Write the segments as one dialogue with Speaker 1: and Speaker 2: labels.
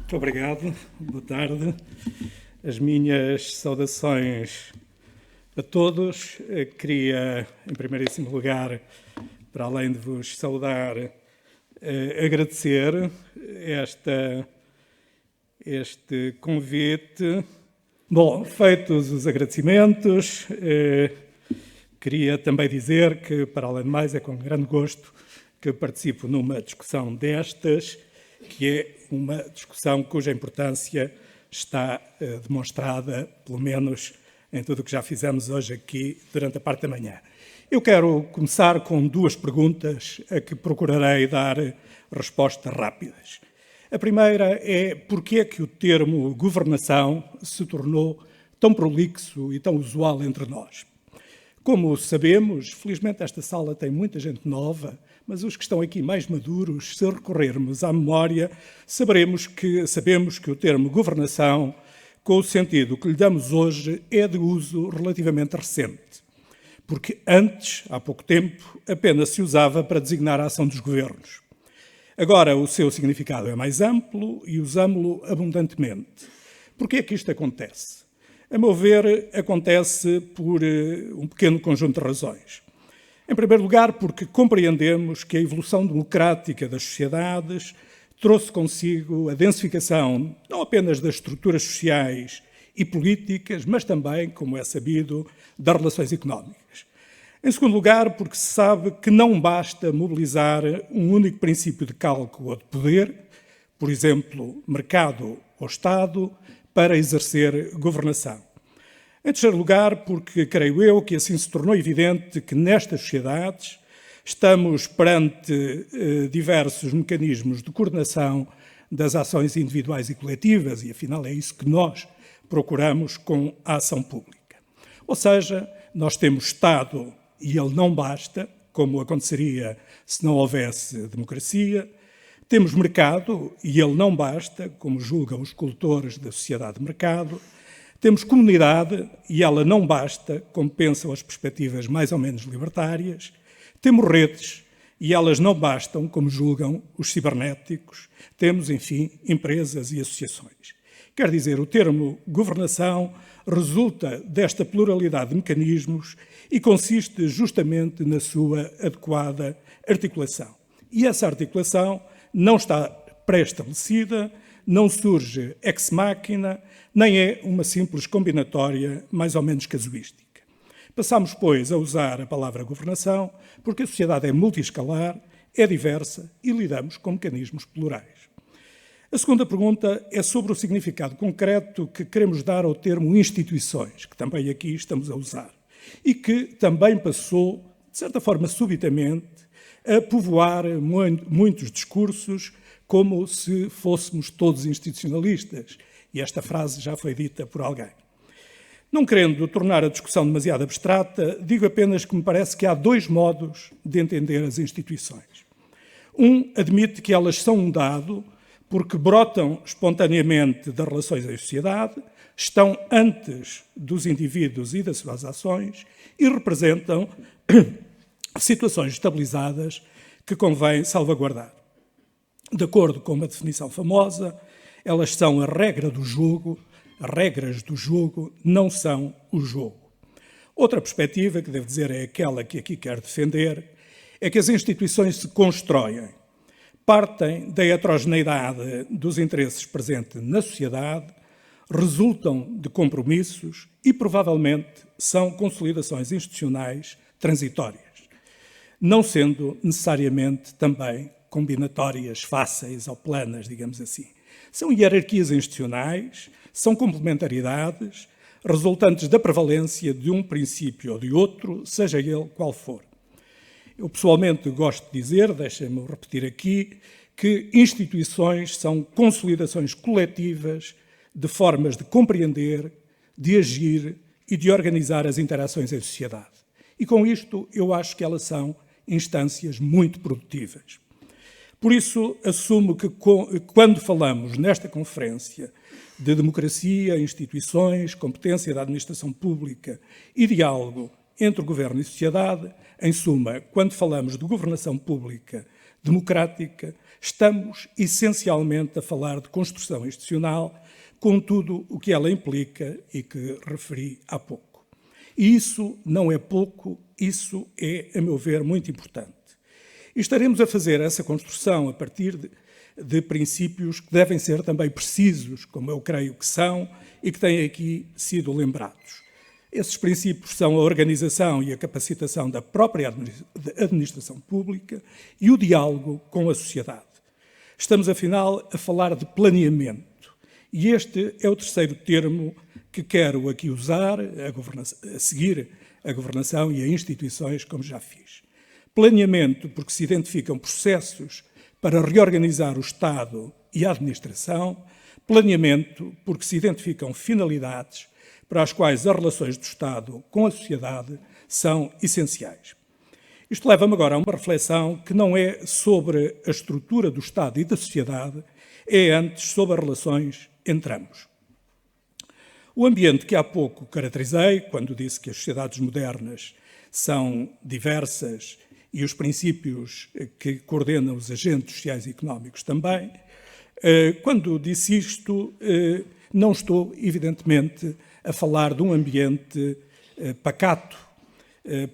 Speaker 1: Muito obrigado, boa tarde. As minhas saudações a todos. Queria, em primeiríssimo lugar, para além de vos saudar, agradecer este convite. Bom, feitos os agradecimentos, queria também dizer que, para além de mais, é com grande gosto que participo numa discussão destas, que é uma discussão cuja importância está demonstrada, pelo menos em tudo o que já fizemos hoje aqui durante a parte da manhã. Eu quero começar com duas perguntas a que procurarei dar respostas rápidas. A primeira é porquê é que o termo governação se tornou tão prolixo e tão usual entre nós. Como sabemos, felizmente esta sala tem muita gente nova, mas os que estão aqui mais maduros, se recorrermos à memória, sabemos que o termo governação, com o sentido que lhe damos hoje, é de uso relativamente recente. Porque antes, há pouco tempo, apenas se usava para designar a ação dos governos. Agora o seu significado é mais amplo e usámo-lo abundantemente. Porquê é que isto acontece? A meu ver, acontece por um pequeno conjunto de razões. Em primeiro lugar, porque compreendemos que a evolução democrática das sociedades trouxe consigo a densificação não apenas das estruturas sociais e políticas, mas também, como é sabido, das relações económicas. Em segundo lugar, porque se sabe que não basta mobilizar um único princípio de cálculo ou de poder, por exemplo, mercado ou Estado, para exercer governação. Em terceiro lugar, porque creio eu que assim se tornou evidente que nestas sociedades estamos perante diversos mecanismos de coordenação das ações individuais e coletivas e, afinal, é isso que nós procuramos com a ação pública. Ou seja, nós temos Estado e ele não basta, como aconteceria se não houvesse democracia. Temos mercado e ele não basta, como julgam os cultores da sociedade de mercado. Temos comunidade e ela não basta, como pensam as perspectivas mais ou menos libertárias. Temos redes e elas não bastam, como julgam os cibernéticos. Temos, enfim, empresas e associações. Quer dizer, o termo governação resulta desta pluralidade de mecanismos e consiste justamente na sua adequada articulação. E essa articulação não está pré-estabelecida, não surge ex machina, nem é uma simples combinatória mais ou menos casuística. Passamos, pois, a usar a palavra governação porque a sociedade é multiescalar, é diversa e lidamos com mecanismos plurais. A segunda pergunta é sobre o significado concreto que queremos dar ao termo instituições, que também aqui estamos a usar, e que também passou, de certa forma subitamente, a povoar muitos discursos como se fôssemos todos institucionalistas. E esta frase já foi dita por alguém. Não querendo tornar a discussão demasiado abstrata, digo apenas que me parece que há dois modos de entender as instituições. Um admite que elas são um dado porque brotam espontaneamente das relações em sociedade, estão antes dos indivíduos e das suas ações e representam situações estabilizadas que convém salvaguardar. De acordo com uma definição famosa, elas são a regra do jogo, as regras do jogo não são o jogo. Outra perspectiva, que devo dizer é aquela que aqui quero defender, é que as instituições se constroem, partem da heterogeneidade dos interesses presentes na sociedade, resultam de compromissos e, provavelmente, são consolidações institucionais transitórias, não sendo necessariamente também combinatórias fáceis ou planas, digamos assim. São hierarquias institucionais, são complementaridades, resultantes da prevalência de um princípio ou de outro, seja ele qual for. Eu pessoalmente gosto de dizer, deixem-me repetir aqui, que instituições são consolidações coletivas de formas de compreender, de agir e de organizar as interações em sociedade. E com isto eu acho que elas são instâncias muito produtivas. Por isso, assumo que quando falamos nesta conferência de democracia, instituições, competência da administração pública e diálogo entre o governo e a sociedade, em suma, quando falamos de governação pública democrática, estamos essencialmente a falar de construção institucional, com tudo o que ela implica e que referi há pouco. E isso não é pouco, isso é, a meu ver, muito importante. E estaremos a fazer essa construção a partir de princípios que devem ser também precisos, como eu creio que são, e que têm aqui sido lembrados. Esses princípios são a organização e a capacitação da própria administração pública e o diálogo com a sociedade. Estamos, afinal, a falar de planeamento. E este é o terceiro termo que quero aqui usar, a seguir a governação e a instituições, como já fiz. Planeamento, porque se identificam processos para reorganizar o Estado e a administração. Planeamento, porque se identificam finalidades para as quais as relações do Estado com a sociedade são essenciais. Isto leva-me agora a uma reflexão que não é sobre a estrutura do Estado e da sociedade, é antes sobre as relações entre ambos. O ambiente que há pouco caracterizei, quando disse que as sociedades modernas são diversas e os princípios que coordenam os agentes sociais e económicos também, quando disse isto, não estou, evidentemente, a falar de um ambiente pacato,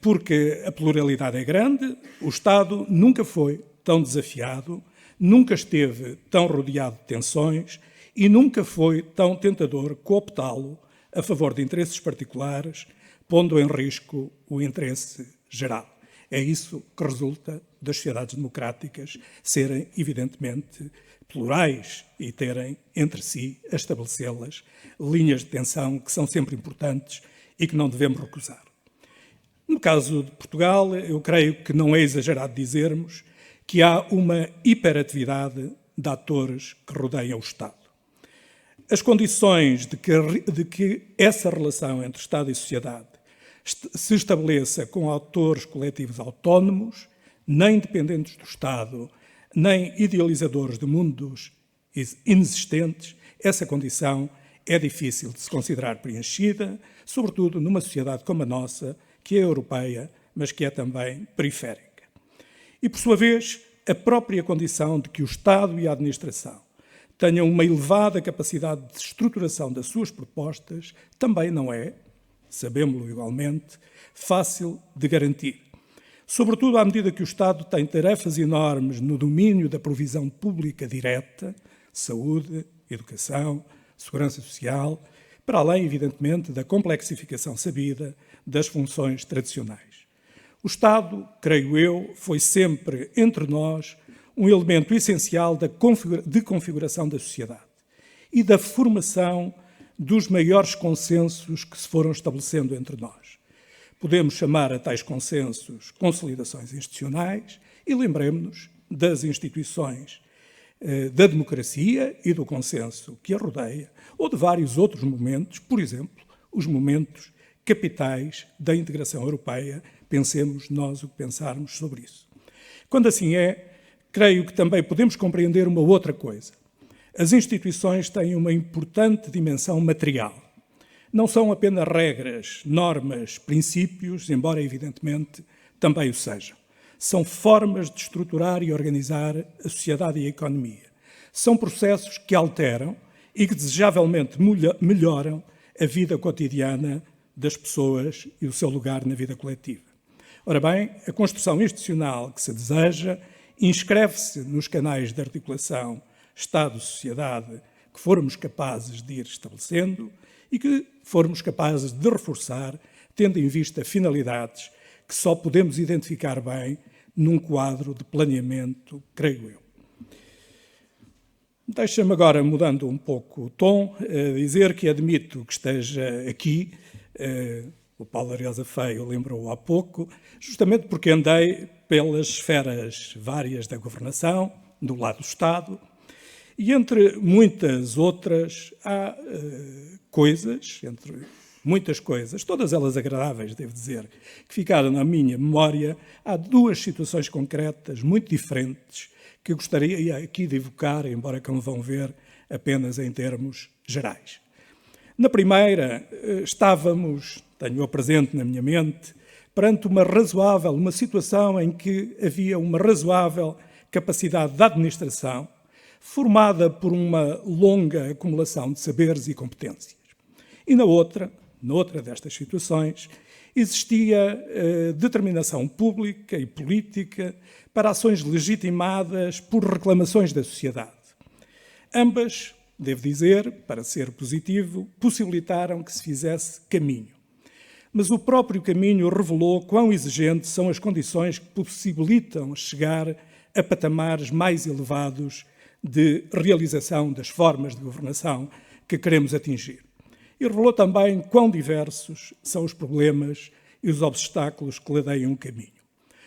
Speaker 1: porque a pluralidade é grande, o Estado nunca foi tão desafiado, nunca esteve tão rodeado de tensões e nunca foi tão tentador cooptá-lo a favor de interesses particulares, pondo em risco o interesse geral. É isso que resulta das sociedades democráticas serem, evidentemente, plurais e terem entre si, a estabelecê-las, linhas de tensão que são sempre importantes e que não devemos recusar. No caso de Portugal, eu creio que não é exagerado dizermos que há uma hiperatividade de atores que rodeiam o Estado. As condições de que essa relação entre Estado e sociedade se estabeleça com atores coletivos autónomos, nem dependentes do Estado, nem idealizadores de mundos inexistentes, essa condição é difícil de se considerar preenchida, sobretudo numa sociedade como a nossa, que é europeia, mas que é também periférica. E, por sua vez, a própria condição de que o Estado e a administração tenham uma elevada capacidade de estruturação das suas propostas também não é, sabemos-lo igualmente, fácil de garantir. Sobretudo à medida que o Estado tem tarefas enormes no domínio da provisão pública direta, saúde, educação, segurança social, para além, evidentemente, da complexificação sabida das funções tradicionais. O Estado, creio eu, foi sempre, entre nós, um elemento essencial de configuração da sociedade e da formação dos maiores consensos que se foram estabelecendo entre nós. Podemos chamar a tais consensos consolidações institucionais e lembremos-nos das instituições da democracia e do consenso que a rodeia, ou de vários outros momentos, por exemplo, os momentos capitais da integração europeia. Pensemos nós o que pensarmos sobre isso. Quando assim é, creio que também podemos compreender uma outra coisa. As instituições têm uma importante dimensão material. Não são apenas regras, normas, princípios, embora evidentemente também o sejam. São formas de estruturar e organizar a sociedade e a economia. São processos que alteram e que desejavelmente melhoram a vida cotidiana das pessoas e o seu lugar na vida coletiva. Ora bem, a construção institucional que se deseja inscreve-se nos canais de articulação Estado-sociedade que formos capazes de ir estabelecendo e que formos capazes de reforçar, tendo em vista finalidades que só podemos identificar bem num quadro de planeamento, creio eu. Deixa-me agora, mudando um pouco o tom, dizer que admito que esteja aqui, o Paulo Ariosa Feio lembrou há pouco, justamente porque andei pelas esferas várias da governação, do lado do Estado, e entre muitas outras há coisas, entre muitas coisas, todas elas agradáveis, devo dizer, que ficaram na minha memória. Há duas situações concretas, muito diferentes, que eu gostaria aqui de evocar, embora como vão ver, apenas em termos gerais. Na primeira, estávamos, tenho-a presente na minha mente, perante uma situação em que havia uma razoável capacidade de administração, formada por uma longa acumulação de saberes e competências. E noutra destas situações, existia determinação pública e política para ações legitimadas por reclamações da sociedade. Ambas, devo dizer, para ser positivo, possibilitaram que se fizesse caminho. Mas o próprio caminho revelou quão exigentes são as condições que possibilitam chegar a patamares mais elevados de realização das formas de governação que queremos atingir. E revelou também quão diversos são os problemas e os obstáculos que ladeiam o caminho.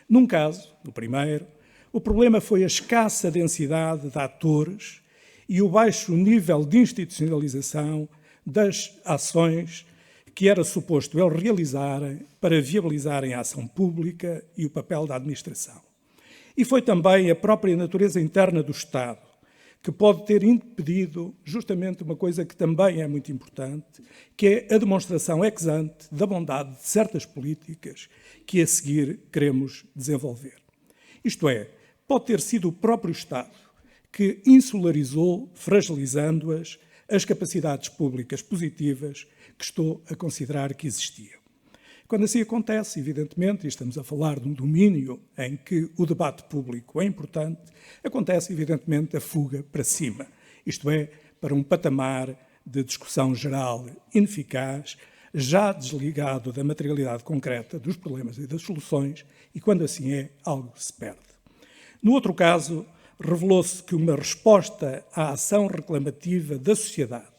Speaker 1: Num caso, no primeiro, o problema foi a escassa densidade de atores e o baixo nível de institucionalização das ações que era suposto eles realizarem para viabilizarem a ação pública e o papel da administração. E foi também a própria natureza interna do Estado que pode ter impedido justamente uma coisa que também é muito importante, que é a demonstração ex ante da bondade de certas políticas que a seguir queremos desenvolver. Isto é, pode ter sido o próprio Estado que insularizou, fragilizando-as, as capacidades públicas positivas que estou a considerar que existiam. Quando assim acontece, evidentemente, e estamos a falar de um domínio em que o debate público é importante, acontece, evidentemente, a fuga para cima, isto é, para um patamar de discussão geral ineficaz, já desligado da materialidade concreta dos problemas e das soluções, e quando assim é, algo se perde. No outro caso, revelou-se que uma resposta à ação reclamativa da sociedade,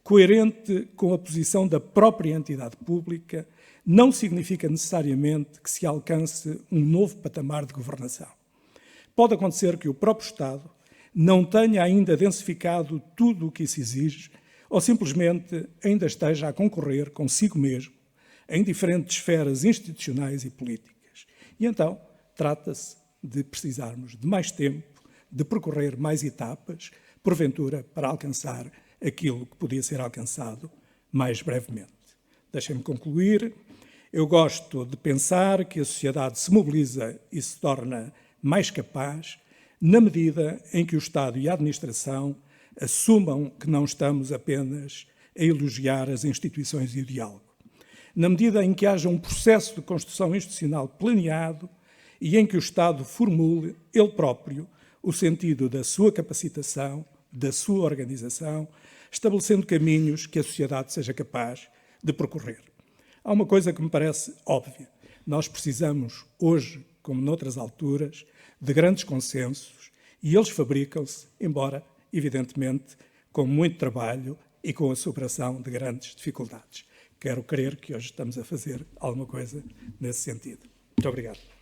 Speaker 1: coerente com a posição da própria entidade pública, não significa necessariamente que se alcance um novo patamar de governação. Pode acontecer que o próprio Estado não tenha ainda densificado tudo o que isso exige ou simplesmente ainda esteja a concorrer consigo mesmo em diferentes esferas institucionais e políticas. E então trata-se de precisarmos de mais tempo, de percorrer mais etapas, porventura para alcançar aquilo que podia ser alcançado mais brevemente. Deixem-me concluir. Eu gosto de pensar que a sociedade se mobiliza e se torna mais capaz na medida em que o Estado e a administração assumam que não estamos apenas a elogiar as instituições e o diálogo. Na medida em que haja um processo de construção institucional planeado e em que o Estado formule, ele próprio, o sentido da sua capacitação, da sua organização, estabelecendo caminhos que a sociedade seja capaz de percorrer. Há uma coisa que me parece óbvia. Nós precisamos, hoje, como noutras alturas, de grandes consensos e eles fabricam-se, embora, evidentemente, com muito trabalho e com a superação de grandes dificuldades. Quero crer que hoje estamos a fazer alguma coisa nesse sentido. Muito obrigado.